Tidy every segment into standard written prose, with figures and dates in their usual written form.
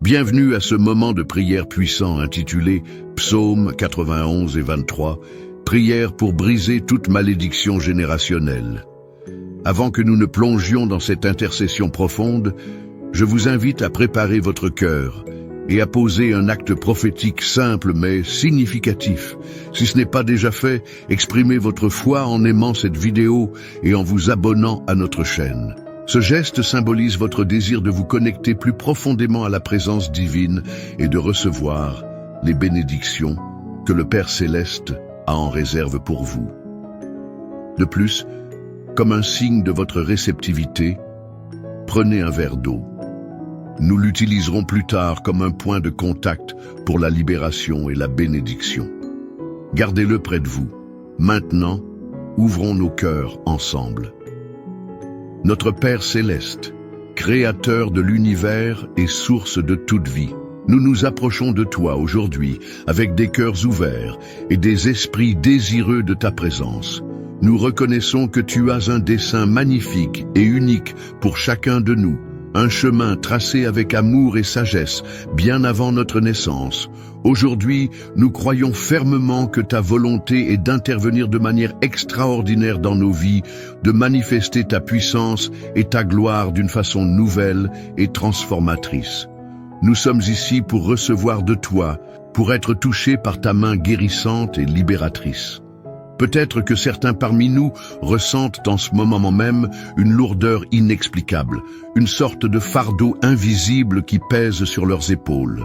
Bienvenue à ce moment de prière puissant intitulé Psaume 91 et 23, prière pour briser toute malédiction générationnelle. Avant que nous ne plongions dans cette intercession profonde, je vous invite à préparer votre cœur et à poser un acte prophétique simple mais significatif. Si ce n'est pas déjà fait, exprimez votre foi en aimant cette vidéo et en vous abonnant à notre chaîne. Ce geste symbolise votre désir de vous connecter plus profondément à la présence divine et de recevoir les bénédictions que le Père Céleste a en réserve pour vous. De plus, comme un signe de votre réceptivité, prenez un verre d'eau. Nous l'utiliserons plus tard comme un point de contact pour la libération et la bénédiction. Gardez-le près de vous. Maintenant, ouvrons nos cœurs ensemble. Notre Père Céleste, Créateur de l'univers et source de toute vie, nous nous approchons de toi aujourd'hui avec des cœurs ouverts et des esprits désireux de ta présence. Nous reconnaissons que tu as un dessein magnifique et unique pour chacun de nous, un chemin tracé avec amour et sagesse bien avant notre naissance. Aujourd'hui, nous croyons fermement que ta volonté est d'intervenir de manière extraordinaire dans nos vies, de manifester ta puissance et ta gloire d'une façon nouvelle et transformatrice. Nous sommes ici pour recevoir de toi, pour être touchés par ta main guérissante et libératrice. Peut-être que certains parmi nous ressentent en ce moment même une lourdeur inexplicable, une sorte de fardeau invisible qui pèse sur leurs épaules.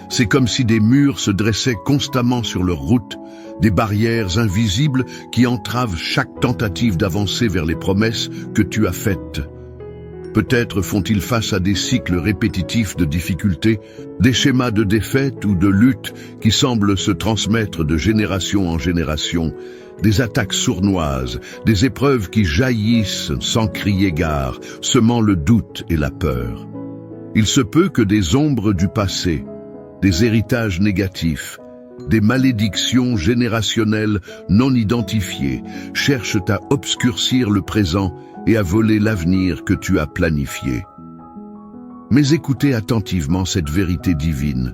C'est comme si des murs se dressaient constamment sur leur route, des barrières invisibles qui entravent chaque tentative d'avancer vers les promesses que tu as faites. Peut-être font-ils face à des cycles répétitifs de difficultés, des schémas de défaite ou de lutte qui semblent se transmettre de génération en génération, des attaques sournoises, des épreuves qui jaillissent sans crier gare, semant le doute et la peur. Il se peut que des ombres du passé, des héritages négatifs, des malédictions générationnelles non identifiées cherchent à obscurcir le présent et à voler l'avenir que tu as planifié. Mais écoutez attentivement cette vérité divine.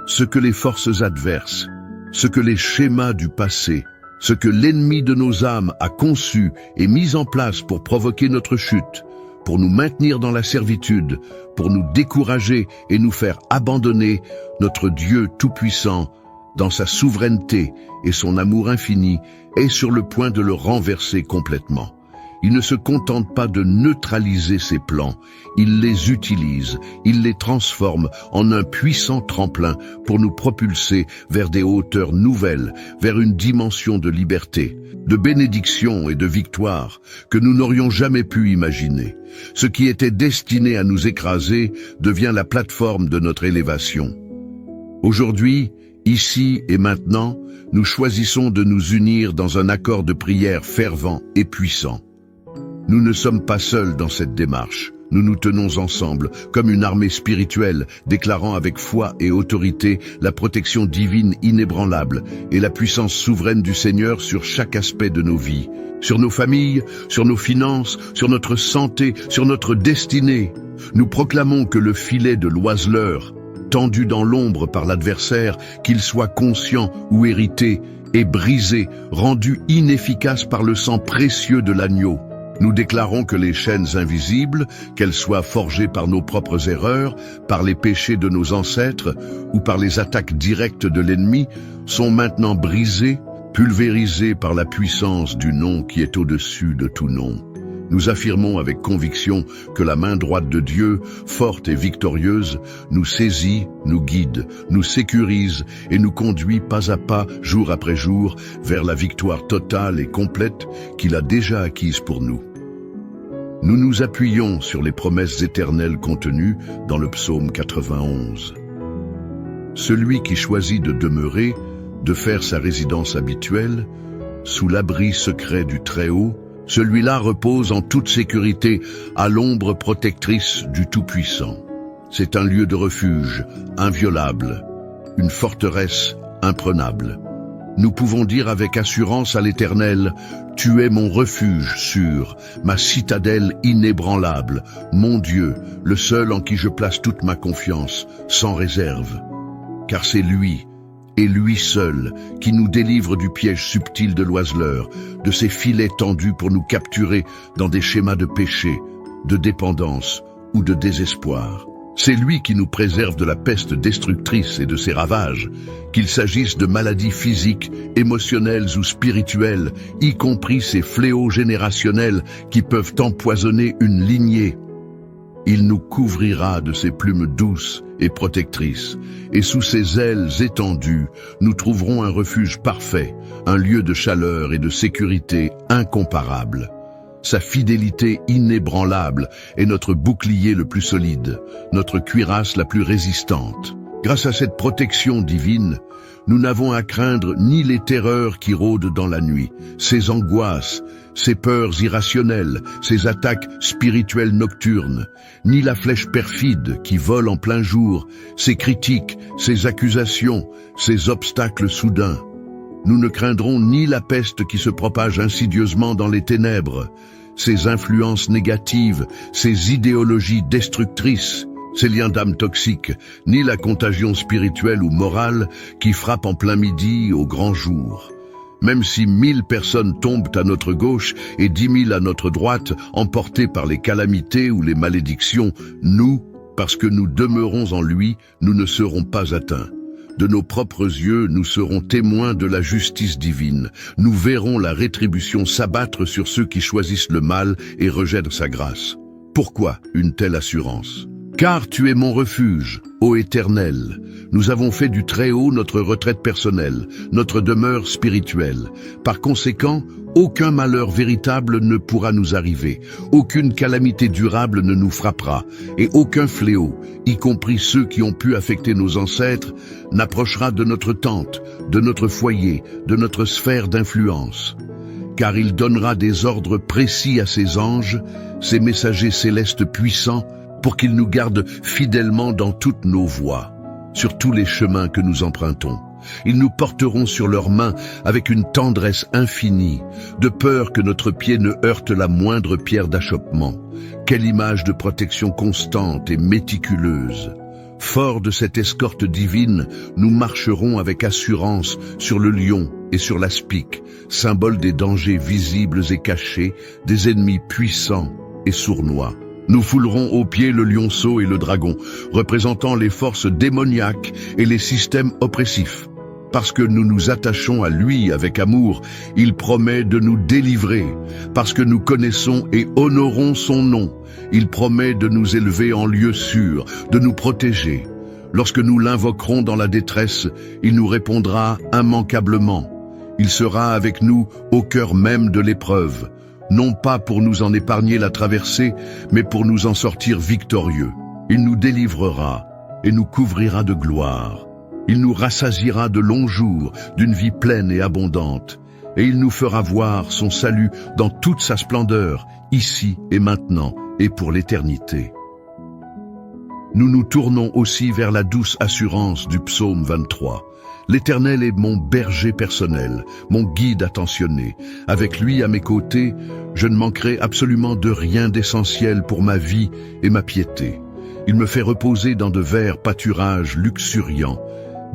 Ce que les forces adverses, ce que les schémas du passé, ce que l'ennemi de nos âmes a conçu et mis en place pour provoquer notre chute, pour nous maintenir dans la servitude, pour nous décourager et nous faire abandonner, notre Dieu tout-puissant, dans sa souveraineté et son amour infini, est sur le point de le renverser complètement. Il ne se contente pas de neutraliser ses plans, il les utilise, il les transforme en un puissant tremplin pour nous propulser vers des hauteurs nouvelles, vers une dimension de liberté, de bénédiction et de victoire que nous n'aurions jamais pu imaginer. Ce qui était destiné à nous écraser devient la plateforme de notre élévation. Aujourd'hui, ici et maintenant, nous choisissons de nous unir dans un accord de prière fervent et puissant. Nous ne sommes pas seuls dans cette démarche. Nous nous tenons ensemble, comme une armée spirituelle, déclarant avec foi et autorité la protection divine inébranlable et la puissance souveraine du Seigneur sur chaque aspect de nos vies, sur nos familles, sur nos finances, sur notre santé, sur notre destinée. Nous proclamons que le filet de l'oiseleur, tendu dans l'ombre par l'adversaire, qu'il soit conscient ou hérité, est brisé, rendu inefficace par le sang précieux de l'agneau. Nous déclarons que les chaînes invisibles, qu'elles soient forgées par nos propres erreurs, par les péchés de nos ancêtres ou par les attaques directes de l'ennemi, sont maintenant brisées, pulvérisées par la puissance du nom qui est au-dessus de tout nom. Nous affirmons avec conviction que la main droite de Dieu, forte et victorieuse, nous saisit, nous guide, nous sécurise et nous conduit pas à pas, jour après jour, vers la victoire totale et complète qu'il a déjà acquise pour nous. Nous nous appuyons sur les promesses éternelles contenues dans le psaume 91. Celui qui choisit de demeurer, de faire sa résidence habituelle, sous l'abri secret du Très-Haut, celui-là repose en toute sécurité à l'ombre protectrice du Tout-Puissant. C'est un lieu de refuge, inviolable, une forteresse imprenable. Nous pouvons dire avec assurance à l'Éternel, « Tu es mon refuge sûr, ma citadelle inébranlable, mon Dieu, le seul en qui je place toute ma confiance, sans réserve. » Car c'est lui, et lui seul, qui nous délivre du piège subtil de l'oiseleur, de ses filets tendus pour nous capturer dans des schémas de péché, de dépendance ou de désespoir. C'est lui qui nous préserve de la peste destructrice et de ses ravages, qu'il s'agisse de maladies physiques, émotionnelles ou spirituelles, y compris ces fléaux générationnels qui peuvent empoisonner une lignée. Il nous couvrira de ses plumes douces et protectrices, et sous ses ailes étendues, nous trouverons un refuge parfait, un lieu de chaleur et de sécurité incomparable. Sa fidélité inébranlable est notre bouclier le plus solide, notre cuirasse la plus résistante. Grâce à cette protection divine, nous n'avons à craindre ni les terreurs qui rôdent dans la nuit, ses angoisses, ses peurs irrationnelles, ses attaques spirituelles nocturnes, ni la flèche perfide qui vole en plein jour, ses critiques, ses accusations, ses obstacles soudains. Nous ne craindrons ni la peste qui se propage insidieusement dans les ténèbres, ses influences négatives, ses idéologies destructrices, ses liens d'âme toxiques, ni la contagion spirituelle ou morale qui frappe en plein midi au grand jour. Même si 1000 personnes tombent à notre gauche et 10 000 à notre droite, emportées par les calamités ou les malédictions, nous, parce que nous demeurons en lui, nous ne serons pas atteints. De nos propres yeux, nous serons témoins de la justice divine. Nous verrons la rétribution s'abattre sur ceux qui choisissent le mal et rejettent sa grâce. Pourquoi une telle assurance ? Car tu es mon refuge, ô Éternel. Nous avons fait du Très-Haut notre retraite personnelle, notre demeure spirituelle. Par conséquent, aucun malheur véritable ne pourra nous arriver, aucune calamité durable ne nous frappera, et aucun fléau, y compris ceux qui ont pu affecter nos ancêtres, n'approchera de notre tente, de notre foyer, de notre sphère d'influence. Car il donnera des ordres précis à ses anges, ses messagers célestes puissants, pour qu'ils nous gardent fidèlement dans toutes nos voies, sur tous les chemins que nous empruntons. Ils nous porteront sur leurs mains avec une tendresse infinie, de peur que notre pied ne heurte la moindre pierre d'achoppement. Quelle image de protection constante et méticuleuse! Forts de cette escorte divine, nous marcherons avec assurance sur le lion et sur l'aspic, symbole des dangers visibles et cachés, des ennemis puissants et sournois. Nous foulerons aux pieds le lionceau et le dragon, représentant les forces démoniaques et les systèmes oppressifs. Parce que nous nous attachons à lui avec amour, il promet de nous délivrer. Parce que nous connaissons et honorons son nom, il promet de nous élever en lieu sûr, de nous protéger. Lorsque nous l'invoquerons dans la détresse, il nous répondra immanquablement. Il sera avec nous au cœur même de l'épreuve. Non pas pour nous en épargner la traversée, mais pour nous en sortir victorieux. Il nous délivrera et nous couvrira de gloire. Il nous rassasiera de longs jours, d'une vie pleine et abondante. Et il nous fera voir son salut dans toute sa splendeur, ici et maintenant, et pour l'éternité. Nous nous tournons aussi vers la douce assurance du psaume 23. L'Éternel est mon berger personnel, mon guide attentionné. Avec lui à mes côtés, je ne manquerai absolument de rien d'essentiel pour ma vie et ma piété. Il me fait reposer dans de verts pâturages luxuriants,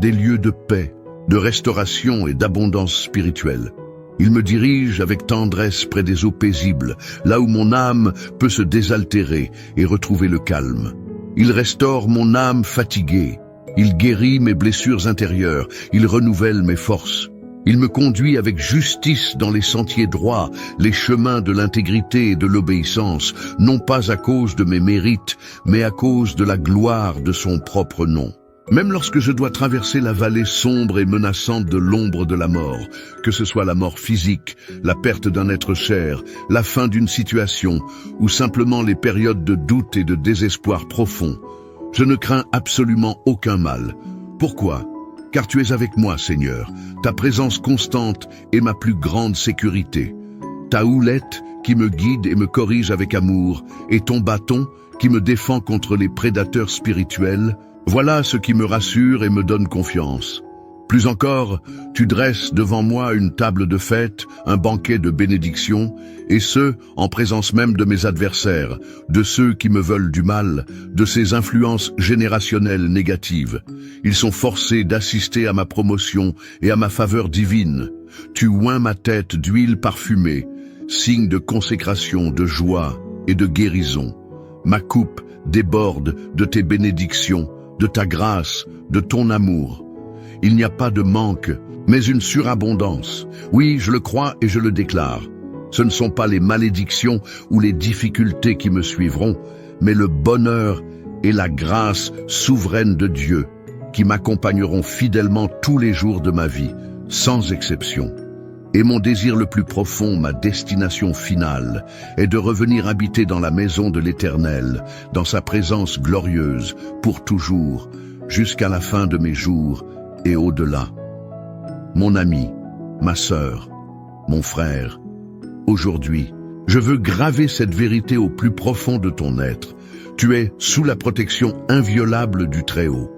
des lieux de paix, de restauration et d'abondance spirituelle. Il me dirige avec tendresse près des eaux paisibles, là où mon âme peut se désaltérer et retrouver le calme. Il restaure mon âme fatiguée. Il guérit mes blessures intérieures, il renouvelle mes forces. Il me conduit avec justice dans les sentiers droits, les chemins de l'intégrité et de l'obéissance, non pas à cause de mes mérites, mais à cause de la gloire de son propre nom. Même lorsque je dois traverser la vallée sombre et menaçante de l'ombre de la mort, que ce soit la mort physique, la perte d'un être cher, la fin d'une situation, ou simplement les périodes de doute et de désespoir profond, je ne crains absolument aucun mal. Pourquoi ? Car tu es avec moi, Seigneur. Ta présence constante est ma plus grande sécurité. Ta houlette qui me guide et me corrige avec amour, et ton bâton qui me défend contre les prédateurs spirituels, voilà ce qui me rassure et me donne confiance. Plus encore, tu dresses devant moi une table de fête, un banquet de bénédiction, et ce, en présence même de mes adversaires, de ceux qui me veulent du mal, de ces influences générationnelles négatives. Ils sont forcés d'assister à ma promotion et à ma faveur divine. Tu oins ma tête d'huile parfumée, signe de consécration, de joie et de guérison. Ma coupe déborde de tes bénédictions, de ta grâce, de ton amour. Il n'y a pas de manque, mais une surabondance. Oui, je le crois et je le déclare. Ce ne sont pas les malédictions ou les difficultés qui me suivront, mais le bonheur et la grâce souveraine de Dieu qui m'accompagneront fidèlement tous les jours de ma vie, sans exception. Et mon désir le plus profond, ma destination finale, est de revenir habiter dans la maison de l'Éternel, dans sa présence glorieuse, pour toujours, jusqu'à la fin de mes jours, et au-delà. Mon ami, ma sœur, mon frère, aujourd'hui, je veux graver cette vérité au plus profond de ton être. Tu es sous la protection inviolable du Très-Haut.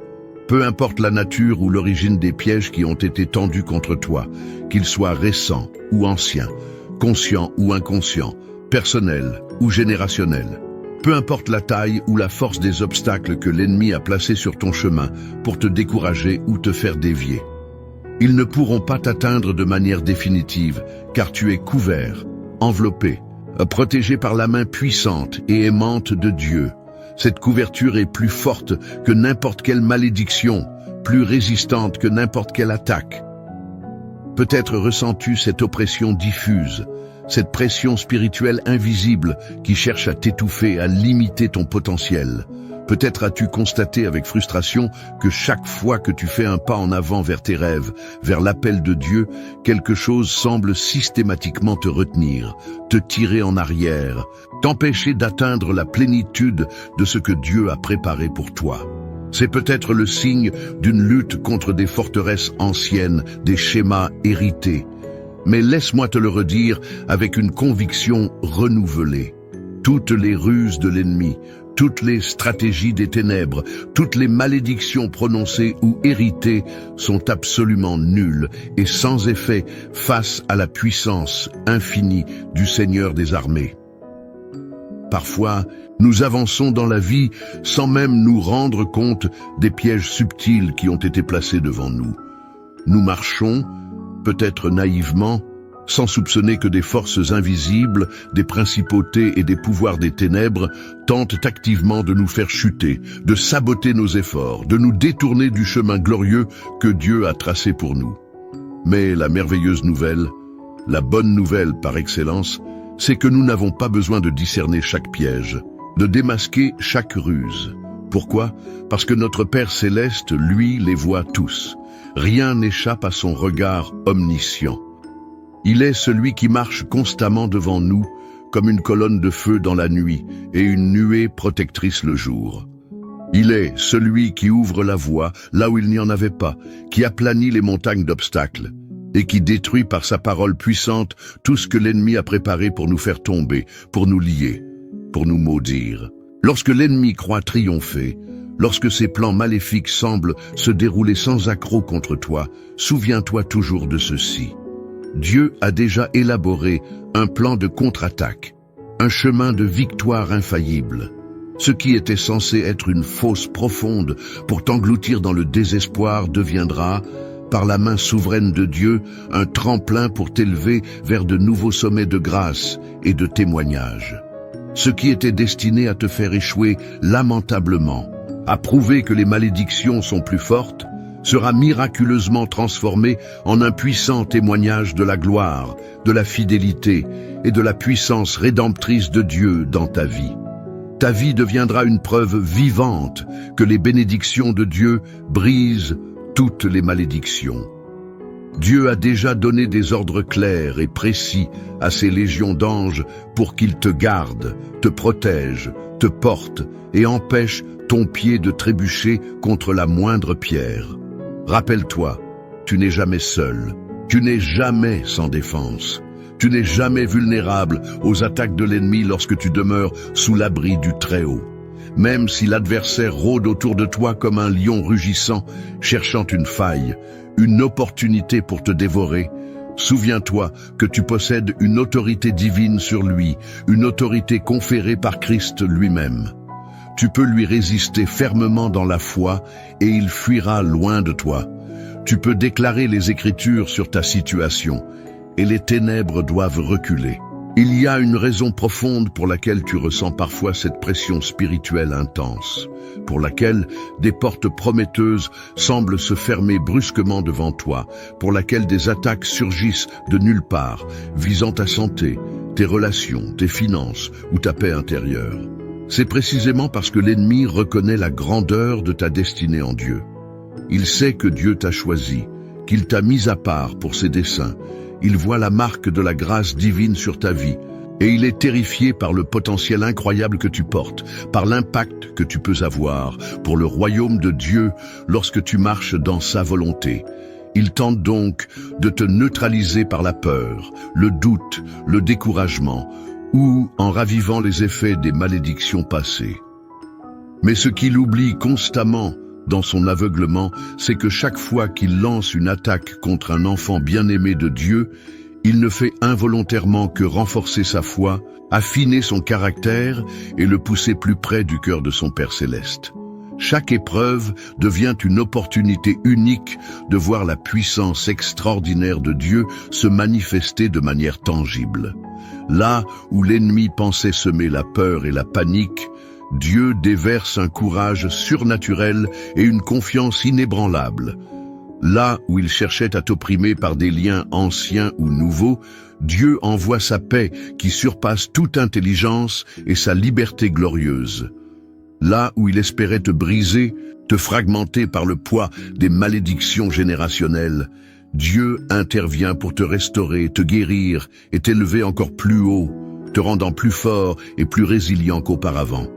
Peu importe la nature ou l'origine des pièges qui ont été tendus contre toi, qu'ils soient récents ou anciens, conscients ou inconscients, personnels ou générationnels. Peu importe la taille ou la force des obstacles que l'ennemi a placés sur ton chemin pour te décourager ou te faire dévier. Ils ne pourront pas t'atteindre de manière définitive, car tu es couvert, enveloppé, protégé par la main puissante et aimante de Dieu. Cette couverture est plus forte que n'importe quelle malédiction, plus résistante que n'importe quelle attaque. Peut-être ressens-tu cette oppression diffuse, cette pression spirituelle invisible qui cherche à t'étouffer, à limiter ton potentiel. Peut-être as-tu constaté avec frustration que chaque fois que tu fais un pas en avant vers tes rêves, vers l'appel de Dieu, quelque chose semble systématiquement te retenir, te tirer en arrière, t'empêcher d'atteindre la plénitude de ce que Dieu a préparé pour toi. C'est peut-être le signe d'une lutte contre des forteresses anciennes, des schémas hérités. Mais laisse-moi te le redire avec une conviction renouvelée. Toutes les ruses de l'ennemi, toutes les stratégies des ténèbres, toutes les malédictions prononcées ou héritées sont absolument nulles et sans effet face à la puissance infinie du Seigneur des armées. Parfois, nous avançons dans la vie sans même nous rendre compte des pièges subtils qui ont été placés devant nous. Nous marchons, peut-être naïvement, sans soupçonner que des forces invisibles, des principautés et des pouvoirs des ténèbres tentent activement de nous faire chuter, de saboter nos efforts, de nous détourner du chemin glorieux que Dieu a tracé pour nous. Mais la merveilleuse nouvelle, la bonne nouvelle par excellence, c'est que nous n'avons pas besoin de discerner chaque piège, de démasquer chaque ruse. Pourquoi? Parce que notre Père Céleste, lui, les voit tous. Rien n'échappe à son regard omniscient. Il est celui qui marche constamment devant nous, comme une colonne de feu dans la nuit et une nuée protectrice le jour. Il est celui qui ouvre la voie là où il n'y en avait pas, qui aplanit les montagnes d'obstacles et qui détruit par sa parole puissante tout ce que l'ennemi a préparé pour nous faire tomber, pour nous lier, pour nous maudire. Lorsque l'ennemi croit triompher, lorsque ses plans maléfiques semblent se dérouler sans accroc contre toi, souviens-toi toujours de ceci. Dieu a déjà élaboré un plan de contre-attaque, un chemin de victoire infaillible. Ce qui était censé être une fosse profonde pour t'engloutir dans le désespoir deviendra, par la main souveraine de Dieu, un tremplin pour t'élever vers de nouveaux sommets de grâce et de témoignage. Ce qui était destiné à te faire échouer lamentablement, à prouver que les malédictions sont plus fortes, sera miraculeusement transformé en un puissant témoignage de la gloire, de la fidélité et de la puissance rédemptrice de Dieu dans ta vie. Ta vie deviendra une preuve vivante que les bénédictions de Dieu brisent toutes les malédictions. Dieu a déjà donné des ordres clairs et précis à ses légions d'anges pour qu'ils te gardent, te protègent, te portent et empêchent ton pied de trébucher contre la moindre pierre. Rappelle-toi, tu n'es jamais seul, tu n'es jamais sans défense, tu n'es jamais vulnérable aux attaques de l'ennemi lorsque tu demeures sous l'abri du Très-Haut. même si l'adversaire rôde autour de toi comme un lion rugissant, cherchant une faille, une opportunité pour te dévorer. Souviens-toi que tu possèdes une autorité divine sur lui, une autorité conférée par Christ lui-même. Tu peux lui résister fermement dans la foi et il fuira loin de toi. Tu peux déclarer les Écritures sur ta situation et les ténèbres doivent reculer. Il y a une raison profonde pour laquelle tu ressens parfois cette pression spirituelle intense, pour laquelle des portes prometteuses semblent se fermer brusquement devant toi, pour laquelle des attaques surgissent de nulle part, visant ta santé, tes relations, tes finances ou ta paix intérieure. C'est précisément parce que l'ennemi reconnaît la grandeur de ta destinée en Dieu. Il sait que Dieu t'a choisi, qu'il t'a mis à part pour ses desseins. Il voit la marque de la grâce divine sur ta vie et il est terrifié par le potentiel incroyable que tu portes, par l'impact que tu peux avoir pour le royaume de Dieu lorsque tu marches dans sa volonté. Il tente donc de te neutraliser par la peur, le doute, le découragement ou en ravivant les effets des malédictions passées. Mais ce qu'il oublie constamment dans son aveuglement, c'est que chaque fois qu'il lance une attaque contre un enfant bien-aimé de Dieu, il ne fait involontairement que renforcer sa foi, affiner son caractère et le pousser plus près du cœur de son Père céleste. Chaque épreuve devient une opportunité unique de voir la puissance extraordinaire de Dieu se manifester de manière tangible. Là où l'ennemi pensait semer la peur et la panique, Dieu déverse un courage surnaturel et une confiance inébranlable. Là où il cherchait à t'opprimer par des liens anciens ou nouveaux, Dieu envoie sa paix qui surpasse toute intelligence et sa liberté glorieuse. Là où il espérait te briser, te fragmenter par le poids des malédictions générationnelles, Dieu intervient pour te restaurer, te guérir et t'élever encore plus haut, te rendant plus fort et plus résilient qu'auparavant.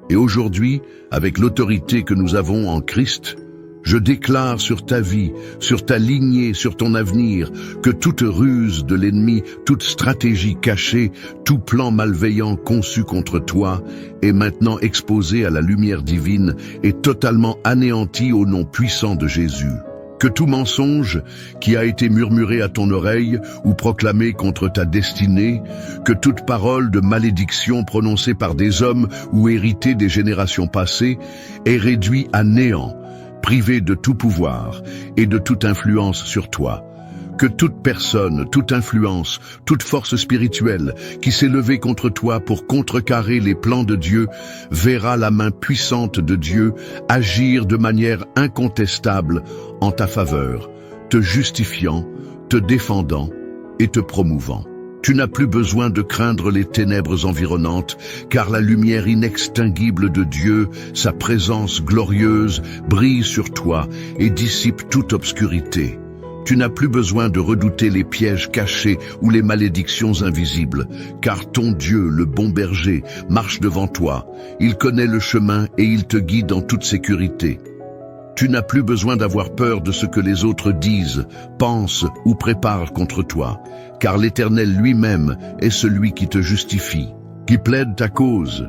Et aujourd'hui, avec l'autorité que nous avons en Christ, je déclare sur ta vie, sur ta lignée, sur ton avenir, que toute ruse de l'ennemi, toute stratégie cachée, tout plan malveillant conçu contre toi est maintenant exposé à la lumière divine et totalement anéanti au nom puissant de Jésus. Que tout mensonge qui a été murmuré à ton oreille ou proclamé contre ta destinée, que toute parole de malédiction prononcée par des hommes ou héritée des générations passées est réduit à néant, privé de tout pouvoir et de toute influence sur toi. Que toute personne, toute influence, toute force spirituelle qui s'est levée contre toi pour contrecarrer les plans de Dieu verra la main puissante de Dieu agir de manière incontestable en ta faveur, te justifiant, te défendant et te promouvant. Tu n'as plus besoin de craindre les ténèbres environnantes, car la lumière inextinguible de Dieu, sa présence glorieuse, brille sur toi et dissipe toute obscurité. Tu n'as plus besoin de redouter les pièges cachés ou les malédictions invisibles, car ton Dieu, le bon berger, marche devant toi. Il connaît le chemin et il te guide en toute sécurité. Tu n'as plus besoin d'avoir peur de ce que les autres disent, pensent ou préparent contre toi, car l'Éternel lui-même est celui qui te justifie, qui plaide ta cause.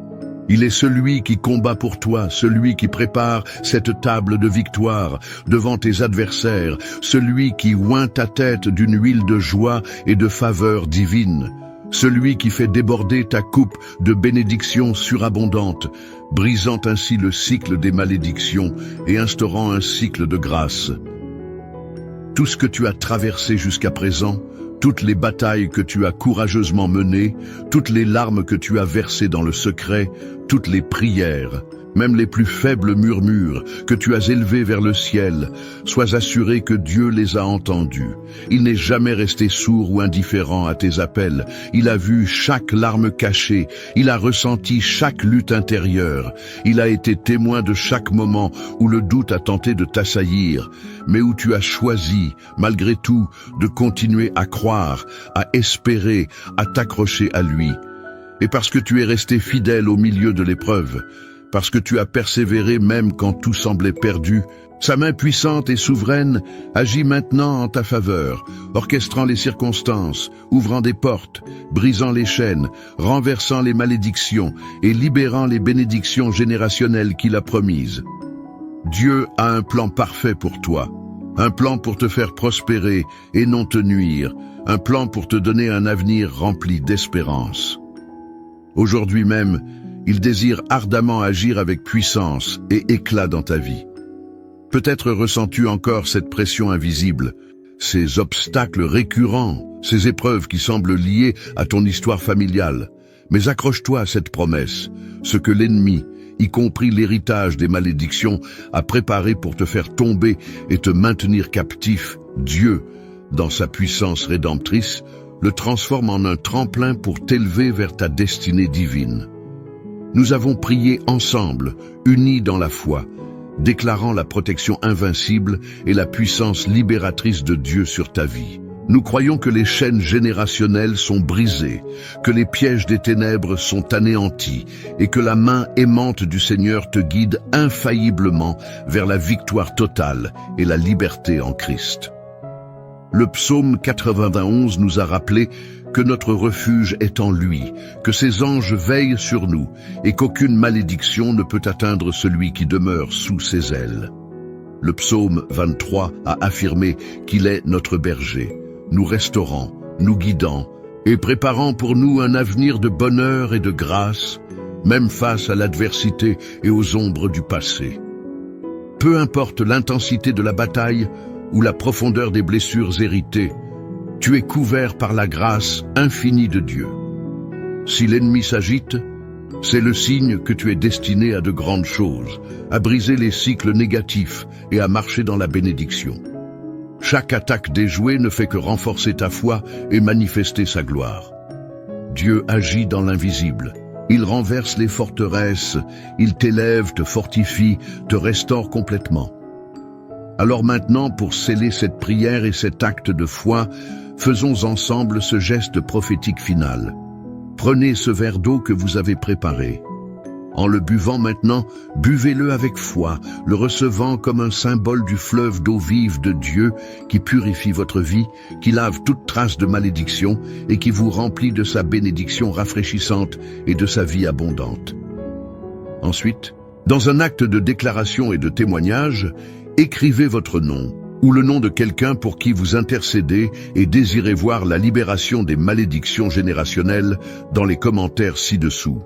Il est celui qui combat pour toi, celui qui prépare cette table de victoire devant tes adversaires, celui qui oint ta tête d'une huile de joie et de faveur divine, celui qui fait déborder ta coupe de bénédictions surabondantes, brisant ainsi le cycle des malédictions et instaurant un cycle de grâce. Tout ce que tu as traversé jusqu'à présent, toutes les batailles que tu as courageusement menées, toutes les larmes que tu as versées dans le secret, toutes les prières, même les plus faibles murmures que tu as élevés vers le ciel, sois assuré que Dieu les a entendus. Il n'est jamais resté sourd ou indifférent à tes appels. Il a vu chaque larme cachée, il a ressenti chaque lutte intérieure, il a été témoin de chaque moment où le doute a tenté de t'assaillir, mais où tu as choisi, malgré tout, de continuer à croire, à espérer, à t'accrocher à lui. Et parce que tu es resté fidèle au milieu de l'épreuve, parce que tu as persévéré même quand tout semblait perdu, Sa main puissante et souveraine agit maintenant en ta faveur, orchestrant les circonstances, ouvrant des portes, brisant les chaînes, renversant les malédictions et libérant les bénédictions générationnelles qu'il a promises. Dieu a un plan parfait pour toi, un plan pour te faire prospérer et non te nuire, un plan pour te donner un avenir rempli d'espérance. Aujourd'hui même, il désire ardemment agir avec puissance et éclat dans ta vie. Peut-être ressens-tu encore cette pression invisible, ces obstacles récurrents, ces épreuves qui semblent liées à ton histoire familiale. Mais accroche-toi à cette promesse, ce que l'ennemi, y compris l'héritage des malédictions, a préparé pour te faire tomber et te maintenir captif. Dieu, dans sa puissance rédemptrice, le transforme en un tremplin pour t'élever vers ta destinée divine. Nous avons prié ensemble, unis dans la foi, déclarant la protection invincible et la puissance libératrice de Dieu sur ta vie. Nous croyons que les chaînes générationnelles sont brisées, que les pièges des ténèbres sont anéantis et que la main aimante du Seigneur te guide infailliblement vers la victoire totale et la liberté en Christ. Le psaume 91 nous a rappelé que notre refuge est en lui, que ses anges veillent sur nous et qu'aucune malédiction ne peut atteindre celui qui demeure sous ses ailes. Le psaume 23 a affirmé qu'il est notre berger, nous restaurant, nous guidant et préparant pour nous un avenir de bonheur et de grâce, même face à l'adversité et aux ombres du passé. Peu importe l'intensité de la bataille ou la profondeur des blessures héritées, tu es couvert par la grâce infinie de Dieu. Si l'ennemi s'agite, c'est le signe que tu es destiné à de grandes choses, à briser les cycles négatifs et à marcher dans la bénédiction. Chaque attaque déjouée ne fait que renforcer ta foi et manifester sa gloire. Dieu agit dans l'invisible. Il renverse les forteresses, il t'élève, te fortifie, te restaure complètement. Alors maintenant, pour sceller cette prière et cet acte de foi, faisons ensemble ce geste prophétique final. Prenez ce verre d'eau que vous avez préparé. En le buvant maintenant, buvez-le avec foi, le recevant comme un symbole du fleuve d'eau vive de Dieu qui purifie votre vie, qui lave toute trace de malédiction et qui vous remplit de sa bénédiction rafraîchissante et de sa vie abondante. Ensuite, dans un acte de déclaration et de témoignage, écrivez votre nom ou le nom de quelqu'un pour qui vous intercédez et désirez voir la libération des malédictions générationnelles dans les commentaires ci-dessous.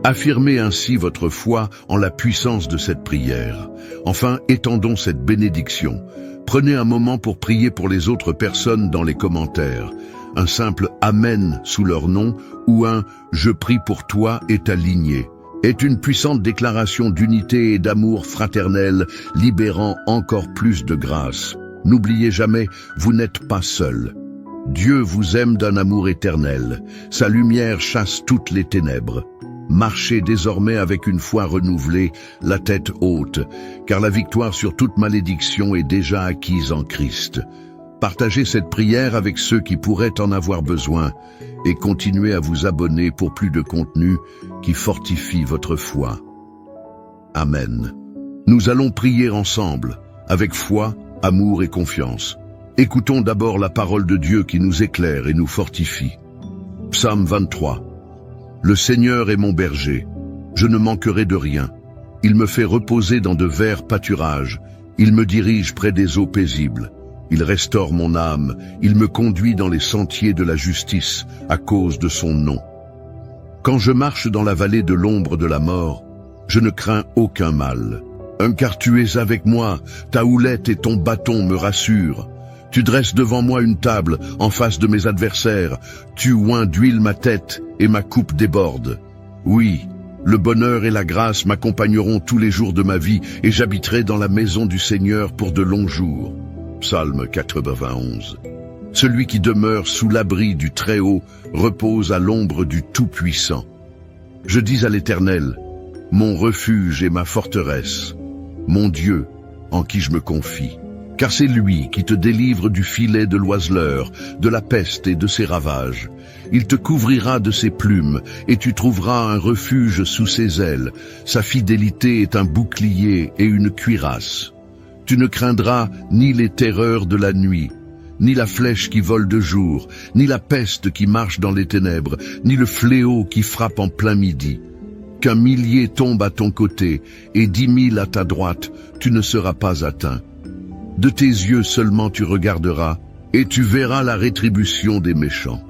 Affirmez ainsi votre foi en la puissance de cette prière. Enfin, étendons cette bénédiction. Prenez un moment pour prier pour les autres personnes dans les commentaires. Un simple « Amen » sous leur nom ou un « Je prie pour toi et ta lignée » est une puissante déclaration d'unité et d'amour fraternel, libérant encore plus de grâce. N'oubliez jamais, vous n'êtes pas seul. Dieu vous aime d'un amour éternel. Sa lumière chasse toutes les ténèbres. Marchez désormais avec une foi renouvelée, la tête haute, car la victoire sur toute malédiction est déjà acquise en Christ. Partagez cette prière avec ceux qui pourraient en avoir besoin et continuez à vous abonner pour plus de contenu qui fortifie votre foi. Amen. Nous allons prier ensemble, avec foi, amour et confiance. Écoutons d'abord la parole de Dieu qui nous éclaire et nous fortifie. Psaume 23. Le Seigneur est mon berger, je ne manquerai de rien. Il me fait reposer dans de verts pâturages, il me dirige près des eaux paisibles. Il restaure mon âme, il me conduit dans les sentiers de la justice à cause de son nom. Quand je marche dans la vallée de l'ombre de la mort, je ne crains aucun mal. Car tu es avec moi, ta houlette et ton bâton me rassurent. Tu dresses devant moi une table en face de mes adversaires, tu oins d'huile ma tête et ma coupe déborde. Oui, le bonheur et la grâce m'accompagneront tous les jours de ma vie et j'habiterai dans la maison du Seigneur pour de longs jours. Psaume 91. Celui qui demeure sous l'abri du Très-Haut repose à l'ombre du Tout-Puissant. Je dis à l'Éternel, mon refuge et ma forteresse, mon Dieu en qui je me confie. Car c'est lui qui te délivre du filet de l'oiseleur, de la peste et de ses ravages. Il te couvrira de ses plumes et tu trouveras un refuge sous ses ailes. Sa fidélité est un bouclier et une cuirasse. Tu ne craindras ni les terreurs de la nuit, ni la flèche qui vole de jour, ni la peste qui marche dans les ténèbres, ni le fléau qui frappe en plein midi. Qu'un millier tombe à ton côté et 10 000 à ta droite, tu ne seras pas atteint. De tes yeux seulement tu regarderas, et tu verras la rétribution des méchants.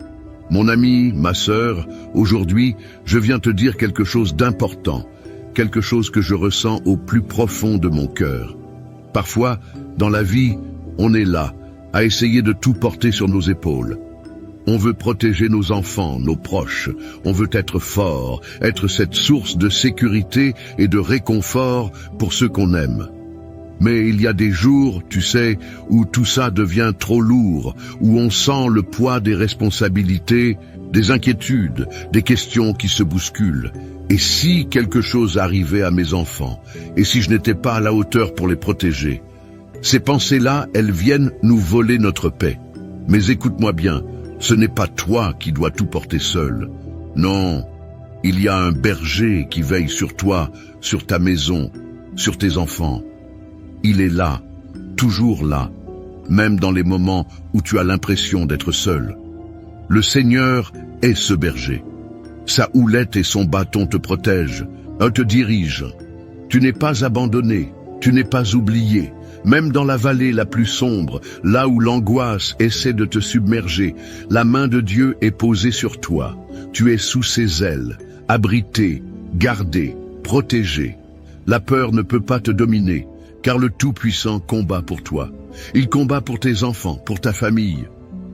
Mon ami, ma sœur, aujourd'hui, je viens te dire quelque chose d'important, quelque chose que je ressens au plus profond de mon cœur. Parfois, dans la vie, on est là, à essayer de tout porter sur nos épaules. On veut protéger nos enfants, nos proches, on veut être fort, être cette source de sécurité et de réconfort pour ceux qu'on aime. Mais il y a des jours, tu sais, où tout ça devient trop lourd, où on sent le poids des responsabilités, des inquiétudes, des questions qui se bousculent. Et si quelque chose arrivait à mes enfants, et si je n'étais pas à la hauteur pour les protéger? Ces pensées-là, elles viennent nous voler notre paix. Mais écoute-moi bien, ce n'est pas toi qui dois tout porter seul. Non, il y a un berger qui veille sur toi, sur ta maison, sur tes enfants. Il est là, toujours là, même dans les moments où tu as l'impression d'être seul. Le Seigneur est ce berger. Sa houlette et son bâton te protègent, te dirigent. Tu n'es pas abandonné, tu n'es pas oublié. Même dans la vallée la plus sombre, là où l'angoisse essaie de te submerger, la main de Dieu est posée sur toi. Tu es sous ses ailes, abrité, gardé, protégé. La peur ne peut pas te dominer, car le Tout-Puissant combat pour toi. Il combat pour tes enfants, pour ta famille.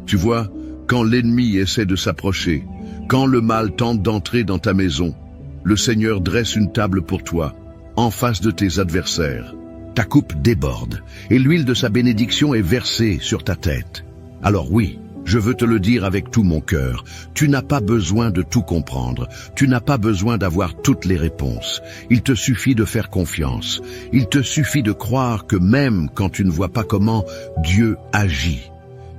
Tu vois, quand l'ennemi essaie de s'approcher, quand le mal tente d'entrer dans ta maison, le Seigneur dresse une table pour toi, en face de tes adversaires. Ta coupe déborde, et l'huile de sa bénédiction est versée sur ta tête. Alors oui, je veux te le dire avec tout mon cœur, tu n'as pas besoin de tout comprendre, tu n'as pas besoin d'avoir toutes les réponses. Il te suffit de faire confiance, il te suffit de croire que même quand tu ne vois pas comment, Dieu agit.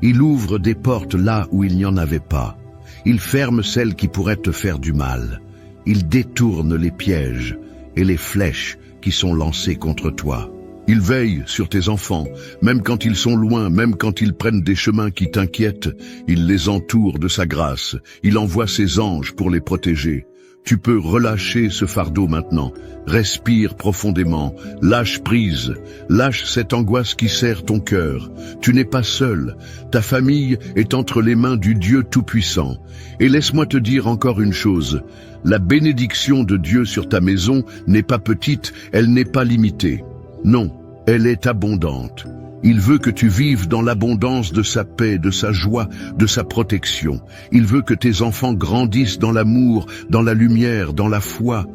Il ouvre des portes là où il n'y en avait pas. Il ferme celles qui pourraient te faire du mal. Il détourne les pièges et les flèches qui sont lancées contre toi. Il veille sur tes enfants, même quand ils sont loin, même quand ils prennent des chemins qui t'inquiètent. Il les entoure de sa grâce. Il envoie ses anges pour les protéger. Tu peux relâcher ce fardeau maintenant. Respire profondément, lâche prise, lâche cette angoisse qui serre ton cœur. Tu n'es pas seul, ta famille est entre les mains du Dieu Tout-Puissant. Et laisse-moi te dire encore une chose, la bénédiction de Dieu sur ta maison n'est pas petite, elle n'est pas limitée. Non, elle est abondante. Il veut que tu vives dans l'abondance de sa paix, de sa joie, de sa protection. Il veut que tes enfants grandissent dans l'amour, dans la lumière, dans la foi.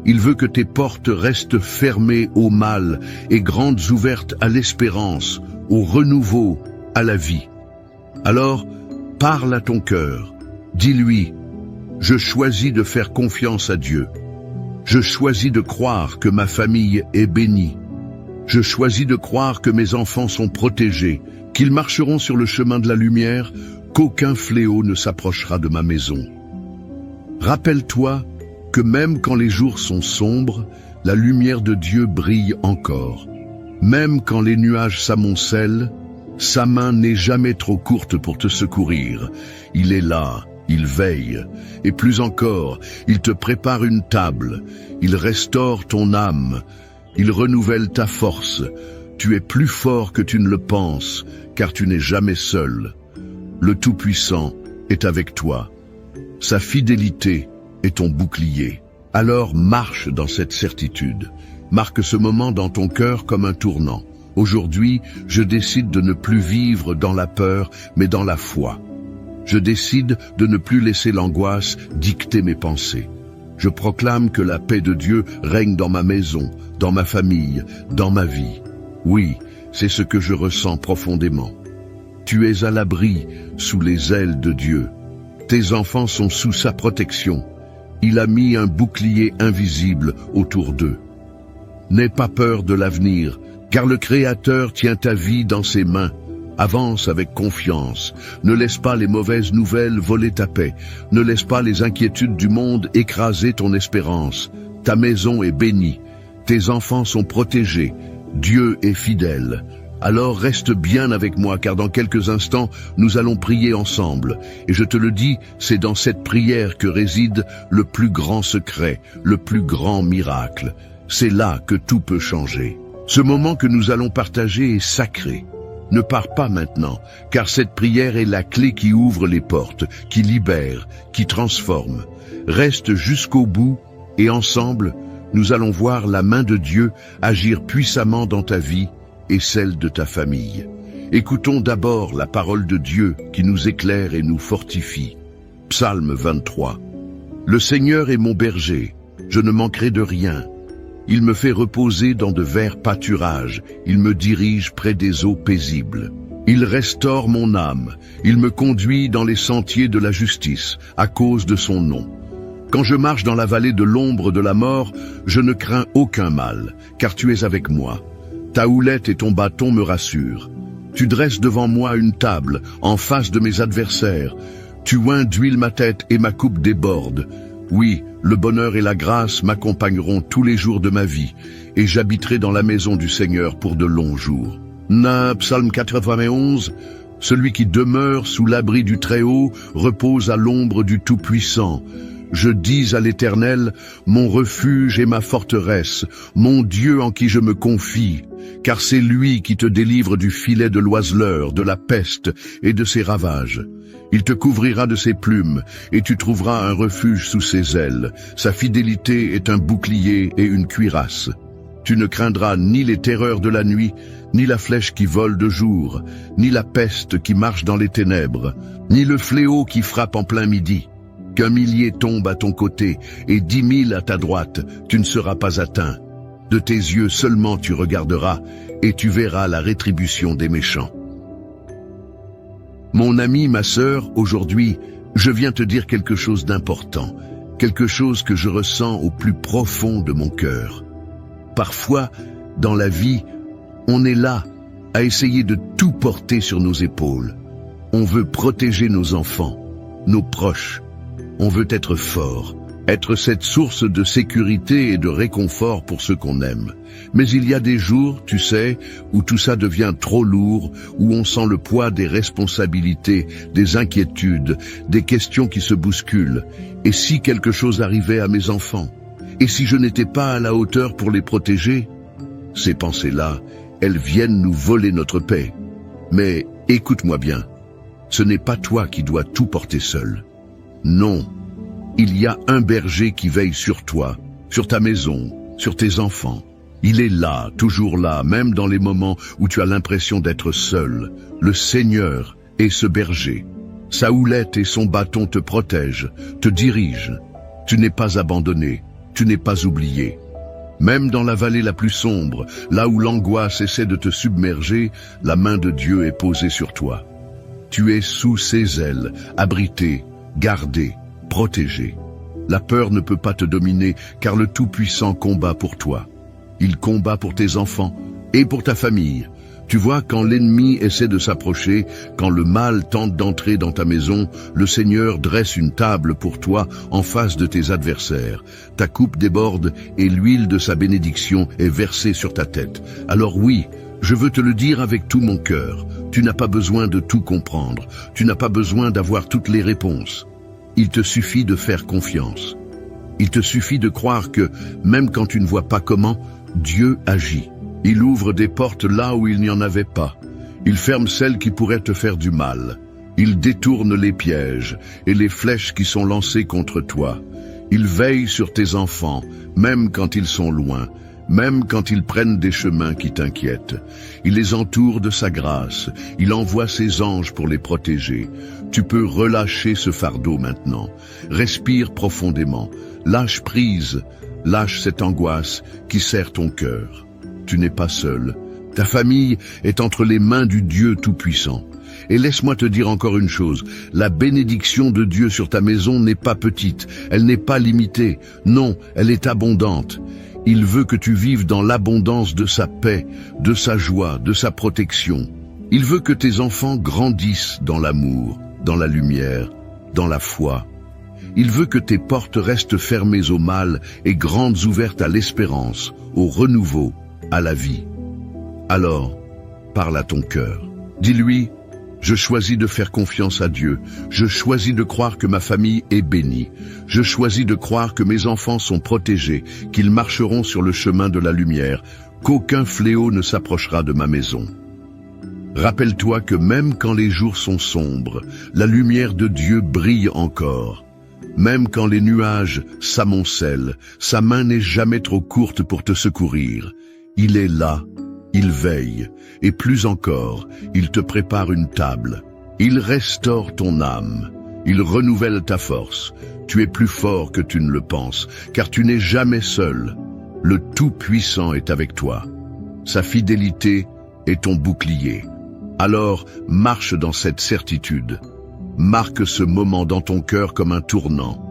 Il veut que tes portes restent fermées au mal et grandes ouvertes à l'espérance, au renouveau, à la vie. Alors, parle à ton cœur. Dis-lui, je choisis de faire confiance à Dieu. Je choisis de croire que ma famille est bénie. Je choisis de croire que mes enfants sont protégés, qu'ils marcheront sur le chemin de la lumière, qu'aucun fléau ne s'approchera de ma maison. Rappelle-toi que même quand les jours sont sombres, la lumière de Dieu brille encore. Même quand les nuages s'amoncellent, sa main n'est jamais trop courte pour te secourir. Il est là, il veille, et plus encore, il te prépare une table, il restaure ton âme, il renouvelle ta force. Tu es plus fort que tu ne le penses, car tu n'es jamais seul. Le Tout-Puissant est avec toi. Sa fidélité est ton bouclier. Alors marche dans cette certitude. Marque ce moment dans ton cœur comme un tournant. Aujourd'hui, je décide de ne plus vivre dans la peur, mais dans la foi. Je décide de ne plus laisser l'angoisse dicter mes pensées. Je proclame que la paix de Dieu règne dans ma maison, dans ma famille, dans ma vie. Oui, c'est ce que je ressens profondément. Tu es à l'abri sous les ailes de Dieu. Tes enfants sont sous sa protection. Il a mis un bouclier invisible autour d'eux. N'aie pas peur de l'avenir, car le Créateur tient ta vie dans ses mains. Avance avec confiance. Ne laisse pas les mauvaises nouvelles voler ta paix. Ne laisse pas les inquiétudes du monde écraser ton espérance. Ta maison est bénie. Tes enfants sont protégés. Dieu est fidèle. Alors reste bien avec moi, car dans quelques instants, nous allons prier ensemble. Et je te le dis, c'est dans cette prière que réside le plus grand secret, le plus grand miracle. C'est là que tout peut changer. Ce moment que nous allons partager est sacré. Ne pars pas maintenant, car cette prière est la clé qui ouvre les portes, qui libère, qui transforme. Reste jusqu'au bout, et ensemble, nous allons voir la main de Dieu agir puissamment dans ta vie et celle de ta famille. Écoutons d'abord la parole de Dieu qui nous éclaire et nous fortifie. Psaume 23. Le Seigneur est mon berger, je ne manquerai de rien. Il me fait reposer dans de verts pâturages, il me dirige près des eaux paisibles. Il restaure mon âme, il me conduit dans les sentiers de la justice, à cause de son nom. Quand je marche dans la vallée de l'ombre de la mort, je ne crains aucun mal, car tu es avec moi. Ta houlette et ton bâton me rassurent. Tu dresses devant moi une table, en face de mes adversaires. Tu oins d'huile ma tête et ma coupe déborde. Oui, le bonheur et la grâce m'accompagneront tous les jours de ma vie, et j'habiterai dans la maison du Seigneur pour de longs jours. Psaume 91. Celui qui demeure sous l'abri du Très-Haut repose à l'ombre du Tout-Puissant. Je dis à l'Éternel, mon refuge et ma forteresse, mon Dieu en qui je me confie, car c'est lui qui te délivre du filet de l'oiseleur, de la peste et de ses ravages. Il te couvrira de ses plumes, et tu trouveras un refuge sous ses ailes. Sa fidélité est un bouclier et une cuirasse. Tu ne craindras ni les terreurs de la nuit, ni la flèche qui vole de jour, ni la peste qui marche dans les ténèbres, ni le fléau qui frappe en plein midi. Qu'un millier tombe à ton côté et 10 000 à ta droite, tu ne seras pas atteint. De tes yeux seulement tu regarderas et tu verras la rétribution des méchants. Mon ami, ma sœur, aujourd'hui, je viens te dire quelque chose d'important, quelque chose que je ressens au plus profond de mon cœur. Parfois, dans la vie, on est là à essayer de tout porter sur nos épaules. On veut protéger nos enfants, nos proches. On veut être fort, être cette source de sécurité et de réconfort pour ceux qu'on aime. Mais il y a des jours, tu sais, où tout ça devient trop lourd, où on sent le poids des responsabilités, des inquiétudes, des questions qui se bousculent. Et si quelque chose arrivait à mes enfants? Et si je n'étais pas à la hauteur pour les protéger? Ces pensées-là, elles viennent nous voler notre paix. Mais écoute-moi bien, ce n'est pas toi qui dois tout porter seul. Non, il y a un berger qui veille sur toi, sur ta maison, sur tes enfants. Il est là, toujours là, même dans les moments où tu as l'impression d'être seul. Le Seigneur est ce berger. Sa houlette et son bâton te protègent, te dirigent. Tu n'es pas abandonné, tu n'es pas oublié. Même dans la vallée la plus sombre, là où l'angoisse essaie de te submerger, la main de Dieu est posée sur toi. Tu es sous ses ailes, abrité, gardé, protégé. La peur ne peut pas te dominer, car le Tout-Puissant combat pour toi. Il combat pour tes enfants et pour ta famille. Tu vois, quand l'ennemi essaie de s'approcher, quand le mal tente d'entrer dans ta maison, le Seigneur dresse une table pour toi en face de tes adversaires. Ta coupe déborde et l'huile de sa bénédiction est versée sur ta tête. Alors oui, je veux te le dire avec tout mon cœur, tu n'as pas besoin de tout comprendre, tu n'as pas besoin d'avoir toutes les réponses. Il te suffit de faire confiance. Il te suffit de croire que, même quand tu ne vois pas comment, Dieu agit. Il ouvre des portes là où il n'y en avait pas. Il ferme celles qui pourraient te faire du mal. Il détourne les pièges et les flèches qui sont lancées contre toi. Il veille sur tes enfants, même quand ils sont loin, même quand ils prennent des chemins qui t'inquiètent. Il les entoure de sa grâce. Il envoie ses anges pour les protéger. Tu peux relâcher ce fardeau maintenant. Respire profondément. Lâche prise. Lâche cette angoisse qui serre ton cœur. Tu n'es pas seul. Ta famille est entre les mains du Dieu Tout-Puissant. Et laisse-moi te dire encore une chose, la bénédiction de Dieu sur ta maison n'est pas petite, elle n'est pas limitée, non, elle est abondante. Il veut que tu vives dans l'abondance de sa paix, de sa joie, de sa protection. Il veut que tes enfants grandissent dans l'amour, dans la lumière, dans la foi. Il veut que tes portes restent fermées au mal et grandes ouvertes à l'espérance, au renouveau, à la vie. Alors, parle à ton cœur. Dis-lui, je choisis de faire confiance à Dieu. Je choisis de croire que ma famille est bénie. Je choisis de croire que mes enfants sont protégés, qu'ils marcheront sur le chemin de la lumière, qu'aucun fléau ne s'approchera de ma maison. Rappelle-toi que même quand les jours sont sombres, la lumière de Dieu brille encore. Même quand les nuages s'amoncellent, sa main n'est jamais trop courte pour te secourir. Il est là, il veille, et plus encore, il te prépare une table. Il restaure ton âme, il renouvelle ta force. Tu es plus fort que tu ne le penses, car tu n'es jamais seul. Le Tout-Puissant est avec toi. Sa fidélité est ton bouclier. Alors, marche dans cette certitude. Marque ce moment dans ton cœur comme un tournant.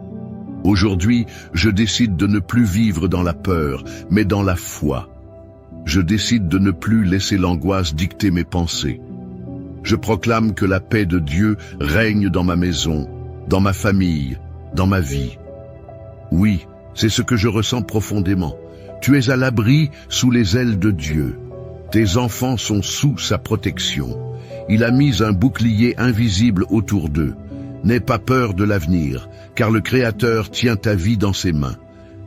Aujourd'hui, je décide de ne plus vivre dans la peur, mais dans la foi. Je décide de ne plus laisser l'angoisse dicter mes pensées. Je proclame que la paix de Dieu règne dans ma maison, dans ma famille, dans ma vie. Oui, c'est ce que je ressens profondément. Tu es à l'abri sous les ailes de Dieu. Tes enfants sont sous sa protection. Il a mis un bouclier invisible autour d'eux. N'aie pas peur de l'avenir, car le Créateur tient ta vie dans ses mains.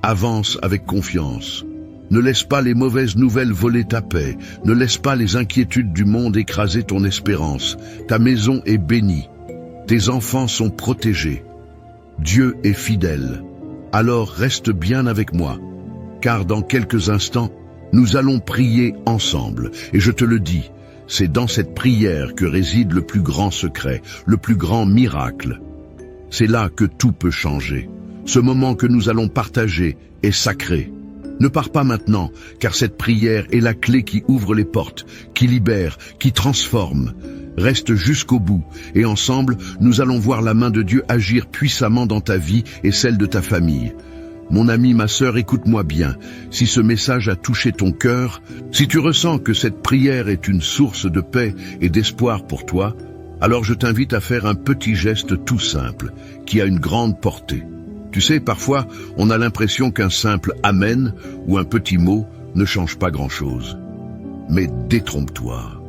Avance avec confiance. Ne laisse pas les mauvaises nouvelles voler ta paix. Ne laisse pas les inquiétudes du monde écraser ton espérance. Ta maison est bénie. Tes enfants sont protégés. Dieu est fidèle. Alors reste bien avec moi, car dans quelques instants, nous allons prier ensemble. Et je te le dis, c'est dans cette prière que réside le plus grand secret, le plus grand miracle. C'est là que tout peut changer. Ce moment que nous allons partager est sacré. Ne pars pas maintenant, car cette prière est la clé qui ouvre les portes, qui libère, qui transforme. Reste jusqu'au bout, et ensemble, nous allons voir la main de Dieu agir puissamment dans ta vie et celle de ta famille. Mon ami, ma sœur, écoute-moi bien. Si ce message a touché ton cœur, si tu ressens que cette prière est une source de paix et d'espoir pour toi, alors je t'invite à faire un petit geste tout simple, qui a une grande portée. Tu sais, parfois, on a l'impression qu'un simple « Amen » ou un petit mot ne change pas grand-chose. Mais détrompe-toi.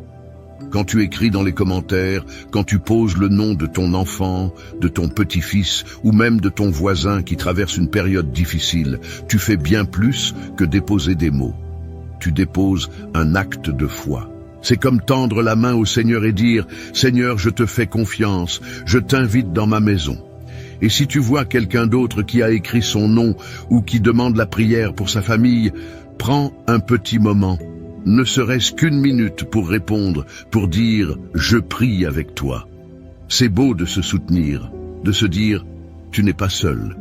Quand tu écris dans les commentaires, quand tu poses le nom de ton enfant, de ton petit-fils ou même de ton voisin qui traverse une période difficile, tu fais bien plus que déposer des mots. Tu déposes un acte de foi. C'est comme tendre la main au Seigneur et dire « Seigneur, je te fais confiance, je t'invite dans ma maison ». Et si tu vois quelqu'un d'autre qui a écrit son nom ou qui demande la prière pour sa famille, prends un petit moment. Ne serait-ce qu'une minute pour répondre, pour dire « Je prie avec toi ». C'est beau de se soutenir, de se dire « Tu n'es pas seul ».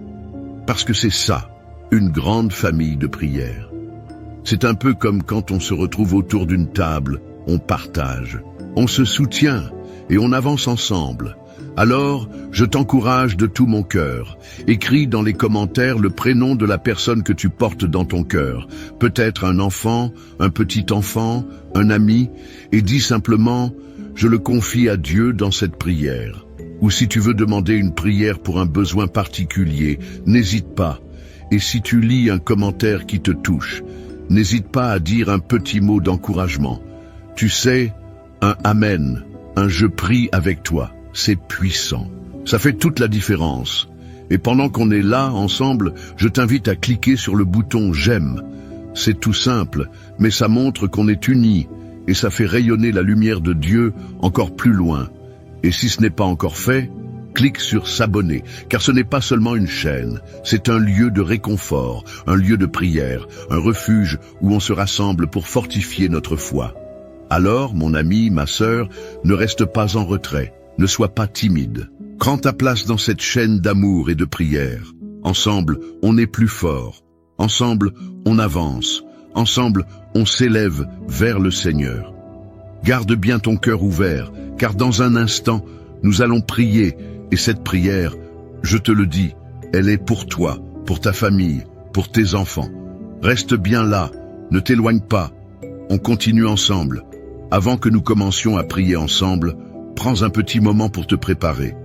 Parce que c'est ça, une grande famille de prière. C'est un peu comme quand on se retrouve autour d'une table, on partage, on se soutient et on avance ensemble. Alors, je t'encourage de tout mon cœur. Écris dans les commentaires le prénom de la personne que tu portes dans ton cœur. Peut-être un enfant, un petit enfant, un ami, et dis simplement « Je le confie à Dieu dans cette prière ». Ou si tu veux demander une prière pour un besoin particulier, n'hésite pas. Et si tu lis un commentaire qui te touche, n'hésite pas à dire un petit mot d'encouragement. Tu sais, un « Amen », un « Je prie avec toi ». C'est puissant. Ça fait toute la différence. Et pendant qu'on est là, ensemble, je t'invite à cliquer sur le bouton « J'aime ». C'est tout simple, mais ça montre qu'on est unis et ça fait rayonner la lumière de Dieu encore plus loin. Et si ce n'est pas encore fait, clique sur « S'abonner », car ce n'est pas seulement une chaîne, c'est un lieu de réconfort, un lieu de prière, un refuge où on se rassemble pour fortifier notre foi. Alors, mon ami, ma sœur, ne reste pas en retrait. Ne sois pas timide. Prends ta place dans cette chaîne d'amour et de prière. Ensemble, on est plus fort. Ensemble, on avance. Ensemble, on s'élève vers le Seigneur. Garde bien ton cœur ouvert, car dans un instant, nous allons prier. Et cette prière, je te le dis, elle est pour toi, pour ta famille, pour tes enfants. Reste bien là, ne t'éloigne pas. On continue ensemble. Avant que nous commencions à prier ensemble, prends un petit moment pour te préparer.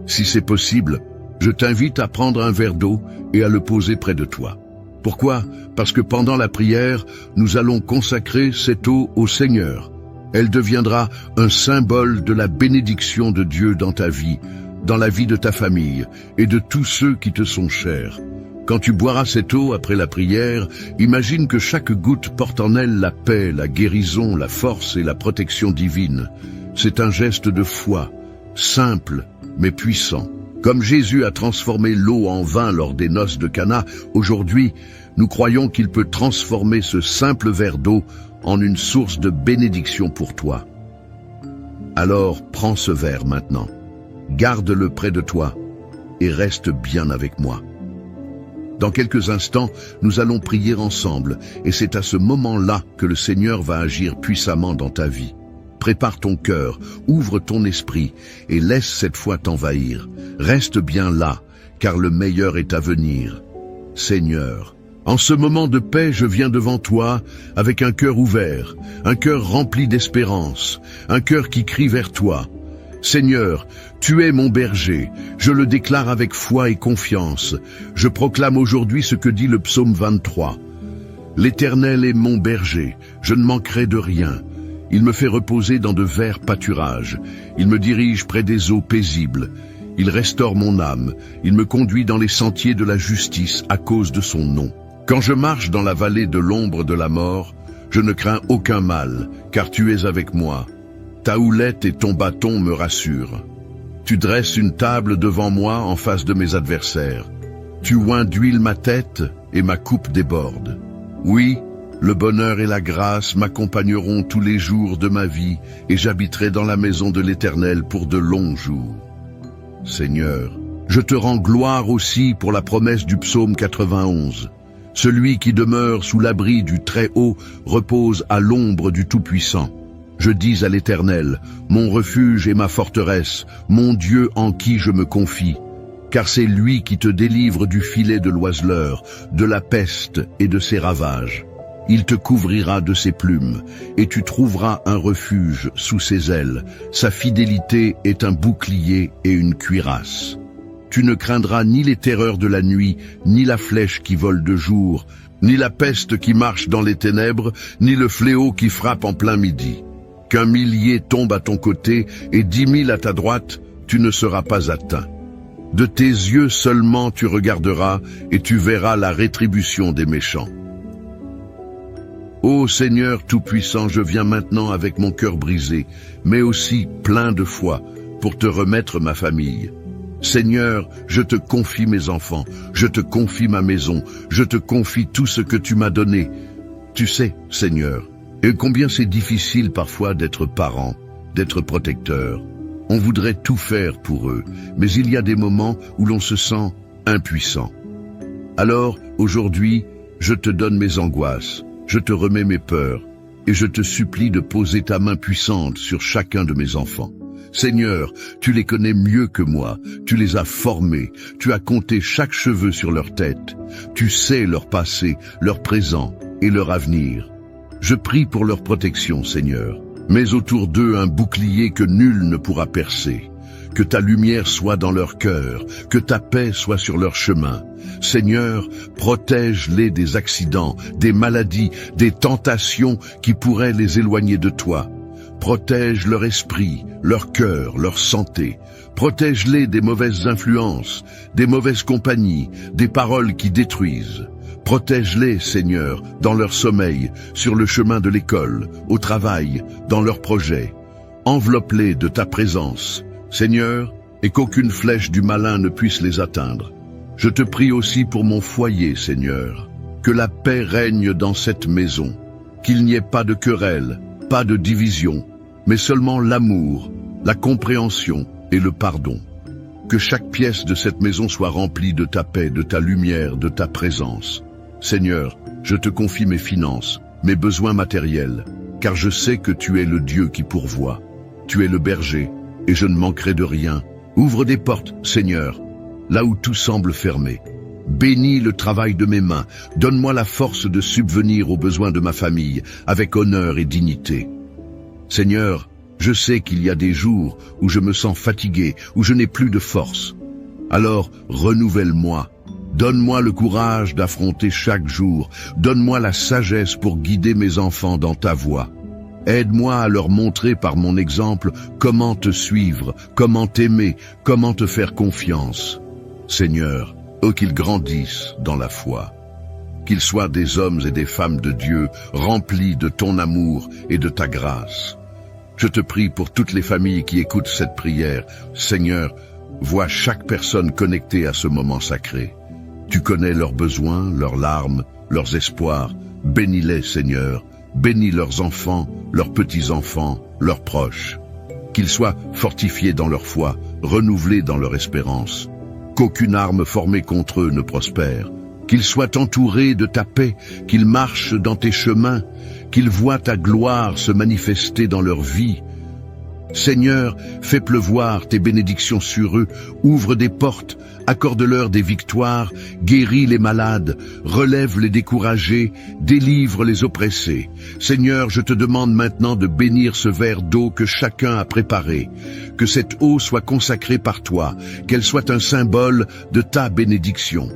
Si c'est possible, je t'invite à prendre un verre d'eau et à le poser près de toi. Pourquoi? Parce que pendant la prière, nous allons consacrer cette eau au Seigneur. Elle deviendra un symbole de la bénédiction de Dieu dans ta vie, dans la vie de ta famille et de tous ceux qui te sont chers. Quand tu boiras cette eau après la prière, imagine que chaque goutte porte en elle la paix, la guérison, la force et la protection divine. C'est un geste de foi, simple mais puissant. Comme Jésus a transformé l'eau en vin lors des noces de Cana, aujourd'hui, nous croyons qu'il peut transformer ce simple verre d'eau en une source de bénédiction pour toi. Alors, prends ce verre maintenant, garde-le près de toi et reste bien avec moi. Dans quelques instants, nous allons prier ensemble et c'est à ce moment-là que le Seigneur va agir puissamment dans ta vie. Prépare ton cœur, ouvre ton esprit et laisse cette foi t'envahir. Reste bien là, car le meilleur est à venir. Seigneur, en ce moment de paix, je viens devant toi avec un cœur ouvert, un cœur rempli d'espérance, un cœur qui crie vers toi. Seigneur, tu es mon berger, je le déclare avec foi et confiance. Je proclame aujourd'hui ce que dit le psaume 23. L'Éternel est mon berger, je ne manquerai de rien. Il me fait reposer dans de verts pâturages. Il me dirige près des eaux paisibles. Il restaure mon âme. Il me conduit dans les sentiers de la justice à cause de son nom. Quand je marche dans la vallée de l'ombre de la mort, je ne crains aucun mal, car tu es avec moi. Ta houlette et ton bâton me rassurent. Tu dresses une table devant moi en face de mes adversaires. Tu oins d'huile ma tête et ma coupe déborde. Oui, le bonheur et la grâce m'accompagneront tous les jours de ma vie et j'habiterai dans la maison de l'Éternel pour de longs jours. Seigneur, je te rends gloire aussi pour la promesse du psaume 91. Celui qui demeure sous l'abri du Très-Haut repose à l'ombre du Tout-Puissant. Je dis à l'Éternel, mon refuge et ma forteresse, mon Dieu en qui je me confie. Car c'est lui qui te délivre du filet de l'oiseleur, de la peste et de ses ravages. Il te couvrira de ses plumes, et tu trouveras un refuge sous ses ailes. Sa fidélité est un bouclier et une cuirasse. Tu ne craindras ni les terreurs de la nuit, ni la flèche qui vole de jour, ni la peste qui marche dans les ténèbres, ni le fléau qui frappe en plein midi. Qu'un millier tombe à ton côté et 10 000 à ta droite, tu ne seras pas atteint. De tes yeux seulement tu regarderas et tu verras la rétribution des méchants. Ô Seigneur Tout-Puissant, je viens maintenant avec mon cœur brisé, mais aussi plein de foi, pour te remettre ma famille. Seigneur, je te confie mes enfants, je te confie ma maison, je te confie tout ce que tu m'as donné. Tu sais, Seigneur, et combien c'est difficile parfois d'être parent, d'être protecteur. On voudrait tout faire pour eux, mais il y a des moments où l'on se sent impuissant. Alors, aujourd'hui, je te donne mes angoisses. Je te remets mes peurs, et je te supplie de poser ta main puissante sur chacun de mes enfants. Seigneur, tu les connais mieux que moi, tu les as formés, tu as compté chaque cheveu sur leur tête, tu sais leur passé, leur présent et leur avenir. Je prie pour leur protection, Seigneur, mets autour d'eux un bouclier que nul ne pourra percer. Que ta lumière soit dans leur cœur, que ta paix soit sur leur chemin. Seigneur, protège-les des accidents, des maladies, des tentations qui pourraient les éloigner de toi. Protège leur esprit, leur cœur, leur santé. Protège-les des mauvaises influences, des mauvaises compagnies, des paroles qui détruisent. Protège-les, Seigneur, dans leur sommeil, sur le chemin de l'école, au travail, dans leurs projets. Enveloppe-les de ta présence. Seigneur, et qu'aucune flèche du malin ne puisse les atteindre. Je te prie aussi pour mon foyer, Seigneur, que la paix règne dans cette maison, qu'il n'y ait pas de querelle, pas de division, mais seulement l'amour, la compréhension et le pardon. Que chaque pièce de cette maison soit remplie de ta paix, de ta lumière, de ta présence. Seigneur, je te confie mes finances, mes besoins matériels, car je sais que tu es le Dieu qui pourvoit. Tu es le berger, et je ne manquerai de rien. Ouvre des portes, Seigneur, là où tout semble fermé. Bénis le travail de mes mains. Donne-moi la force de subvenir aux besoins de ma famille, avec honneur et dignité. Seigneur, je sais qu'il y a des jours où je me sens fatigué, où je n'ai plus de force. Alors, renouvelle-moi. Donne-moi le courage d'affronter chaque jour. Donne-moi la sagesse pour guider mes enfants dans ta voie. Aide-moi à leur montrer par mon exemple comment te suivre, comment t'aimer, comment te faire confiance. Seigneur, qu'ils grandissent dans la foi. Qu'ils soient des hommes et des femmes de Dieu, remplis de ton amour et de ta grâce. Je te prie pour toutes les familles qui écoutent cette prière. Seigneur, vois chaque personne connectée à ce moment sacré. Tu connais leurs besoins, leurs larmes, leurs espoirs. Bénis-les, Seigneur. Bénis leurs enfants, leurs petits-enfants, leurs proches. Qu'ils soient fortifiés dans leur foi, renouvelés dans leur espérance. Qu'aucune arme formée contre eux ne prospère. Qu'ils soient entourés de ta paix, qu'ils marchent dans tes chemins, qu'ils voient ta gloire se manifester dans leur vie. Seigneur, fais pleuvoir tes bénédictions sur eux, ouvre des portes, accorde-leur des victoires, guéris les malades, relève les découragés, délivre les oppressés. Seigneur, je te demande maintenant de bénir ce verre d'eau que chacun a préparé, que cette eau soit consacrée par toi, qu'elle soit un symbole de ta bénédiction.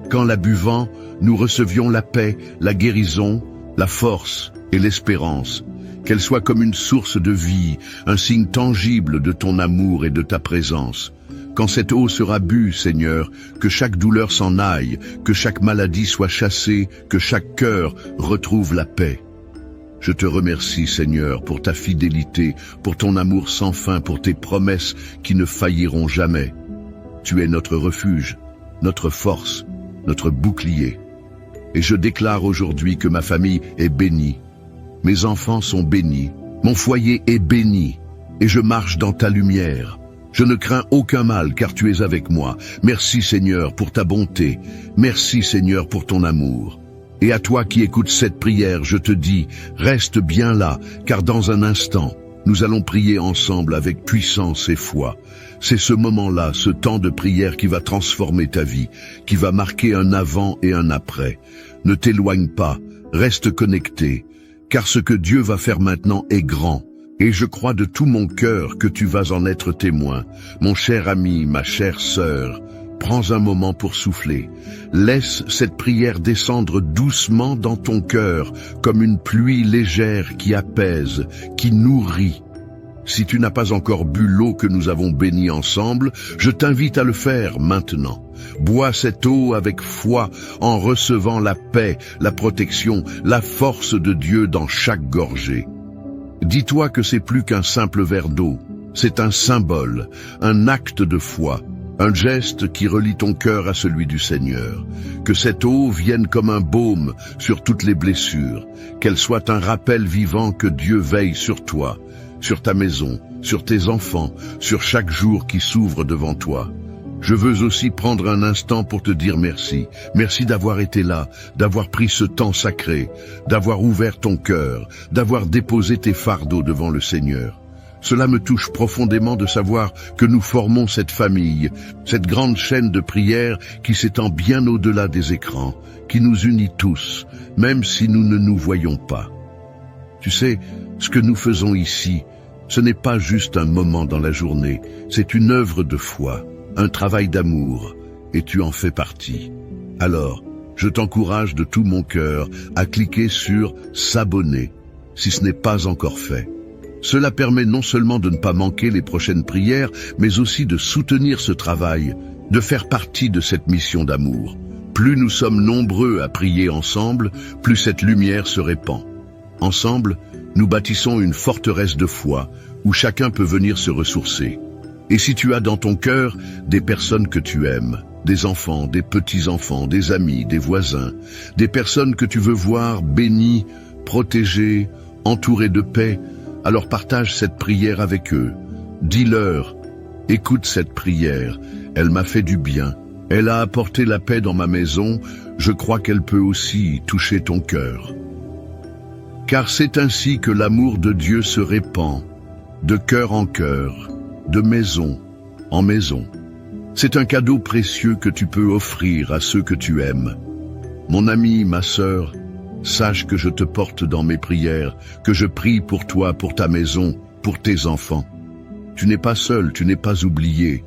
Qu'en la buvant, nous recevions la paix, la guérison, la force et l'espérance. Qu'elle soit comme une source de vie, un signe tangible de ton amour et de ta présence. Quand cette eau sera bue, Seigneur, que chaque douleur s'en aille, que chaque maladie soit chassée, que chaque cœur retrouve la paix. Je te remercie, Seigneur, pour ta fidélité, pour ton amour sans fin, pour tes promesses qui ne failliront jamais. Tu es notre refuge, notre force, notre bouclier. Et je déclare aujourd'hui que ma famille est bénie. Mes enfants sont bénis, mon foyer est béni, et je marche dans ta lumière. Je ne crains aucun mal, car tu es avec moi. Merci Seigneur pour ta bonté, merci Seigneur pour ton amour. Et à toi qui écoutes cette prière, je te dis, reste bien là, car dans un instant, nous allons prier ensemble avec puissance et foi. C'est ce moment-là, ce temps de prière qui va transformer ta vie, qui va marquer un avant et un après. Ne t'éloigne pas, reste connecté. Car ce que Dieu va faire maintenant est grand, et je crois de tout mon cœur que tu vas en être témoin. Mon cher ami, ma chère sœur, prends un moment pour souffler. Laisse cette prière descendre doucement dans ton cœur, comme une pluie légère qui apaise, qui nourrit. Si tu n'as pas encore bu l'eau que nous avons bénie ensemble, je t'invite à le faire maintenant. Bois cette eau avec foi en recevant la paix, la protection, la force de Dieu dans chaque gorgée. Dis-toi que c'est plus qu'un simple verre d'eau, c'est un symbole, un acte de foi, un geste qui relie ton cœur à celui du Seigneur. Que cette eau vienne comme un baume sur toutes les blessures, qu'elle soit un rappel vivant que Dieu veille sur toi, sur ta maison, sur tes enfants, sur chaque jour qui s'ouvre devant toi. Je veux aussi prendre un instant pour te dire merci. Merci d'avoir été là, d'avoir pris ce temps sacré, d'avoir ouvert ton cœur, d'avoir déposé tes fardeaux devant le Seigneur. Cela me touche profondément de savoir que nous formons cette famille, cette grande chaîne de prière qui s'étend bien au-delà des écrans, qui nous unit tous, même si nous ne nous voyons pas. Tu sais, ce que nous faisons ici, ce n'est pas juste un moment dans la journée, c'est une œuvre de foi, un travail d'amour, et tu en fais partie. Alors, je t'encourage de tout mon cœur à cliquer sur « S'abonner » si ce n'est pas encore fait. Cela permet non seulement de ne pas manquer les prochaines prières, mais aussi de soutenir ce travail, de faire partie de cette mission d'amour. Plus nous sommes nombreux à prier ensemble, plus cette lumière se répand. Ensemble, nous bâtissons une forteresse de foi où chacun peut venir se ressourcer. Et si tu as dans ton cœur des personnes que tu aimes, des enfants, des petits-enfants, des amis, des voisins, des personnes que tu veux voir bénies, protégées, entourées de paix, alors partage cette prière avec eux. Dis-leur, écoute cette prière, elle m'a fait du bien, elle a apporté la paix dans ma maison, je crois qu'elle peut aussi toucher ton cœur. Car c'est ainsi que l'amour de Dieu se répand, de cœur en cœur, de maison en maison. C'est un cadeau précieux que tu peux offrir à ceux que tu aimes. Mon ami, ma sœur, sache que je te porte dans mes prières, que je prie pour toi, pour ta maison, pour tes enfants. Tu n'es pas seul, tu n'es pas oublié.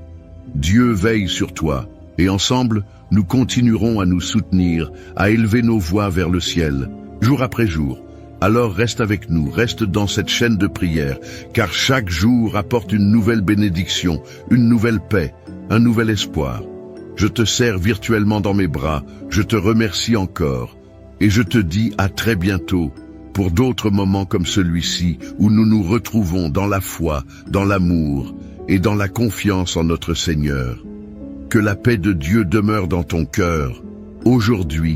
Dieu veille sur toi, Et ensemble, nous continuerons à nous soutenir, à élever nos voix vers le ciel, jour après jour. Alors reste avec nous, reste dans cette chaîne de prière, car chaque jour apporte une nouvelle bénédiction, une nouvelle paix, un nouvel espoir. Je te serre virtuellement dans mes bras, je te remercie encore, et je te dis à très bientôt, pour d'autres moments comme celui-ci, où nous nous retrouvons dans la foi, dans l'amour, et dans la confiance en notre Seigneur. Que la paix de Dieu demeure dans ton cœur, aujourd'hui